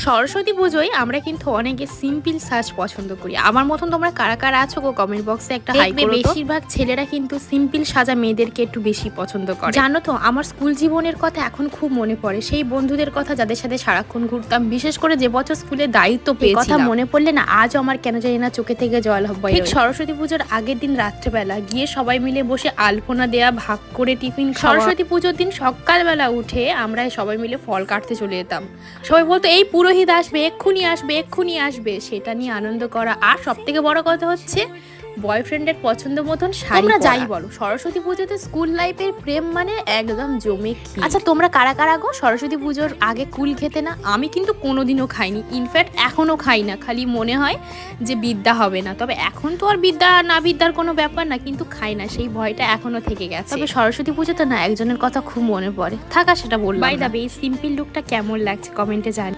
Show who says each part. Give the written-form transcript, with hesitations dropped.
Speaker 1: সরস্বতী পুজোয় আমরা কিন্তু অনেকে সিম্পল সাজ পছন্দ করি। আমার মতন তোমরা কারা কারা আছো গো, কমেন্ট বক্সে একটা হাই করো। বেশিরভাগ ছেলেরা কিন্তু সিম্পল সাজা মেয়েদেরকে একটু বেশি পছন্দ করে। জানো তো, আমার স্কুল জীবনের কথা এখন খুব মনে পড়ে, সেই বন্ধুদের কথা যাদের সাথে সারাক্ষণ ঘুরতাম, বিশেষ করে যে বছর স্কুলে দায়িত্ব পেয়েছি। কথা মনে পড়লে না আজও আমার কেন জানি না চোখে থেকে জল হবে। ঠিক সরস্বতী পুজোর আগের দিন রাত্রেবেলা গিয়ে সবাই মিলে বসে আলপনা দেয়া, ভাগ করে টিফিন। সরস্বতী পুজোর দিন সকালবেলা উঠে আমরা সবাই মিলে ফল কাটতে চলে যেতাম। সবাই বলতো এই পুরোহিত আসবে, এক্ষুনি আসবে, এক্ষুনি আসবে, সেটা নিয়ে আনন্দ করা। আর সব থেকে বড় কথা হচ্ছে বয়ফ্রেন্ডের পছন্দ মতন শাড়ি। তোমরা যাই বলো, সরস্বতী পুজোতে স্কুল লাইফের প্রেম মানে একদম জমে ক্ষীর। আচ্ছা, তোমরা কারা কারা গো সরস্বতী পুজোর আগে কুল খেতে না? আমি কিন্তু কোনোদিনও খাইনি, ইনফ্যাক্ট এখনো খাই না। খালি মনে হয় যে বিদ্যা হবে না। তবে এখন তো আর বিদ্যা না বিদ্যার কোনো ব্যাপার না, কিন্তু খাই না, সেই ভয়টা এখনো থেকে গেছে। তবে সরস্বতী পুজোতে না একজনের কথা খুব মনে পড়ে, থাকা সেটা বললাম। বাই দ্য ওয়ে, এই সিম্পল লুকটা কেমন লাগছে কমেন্টে জানি।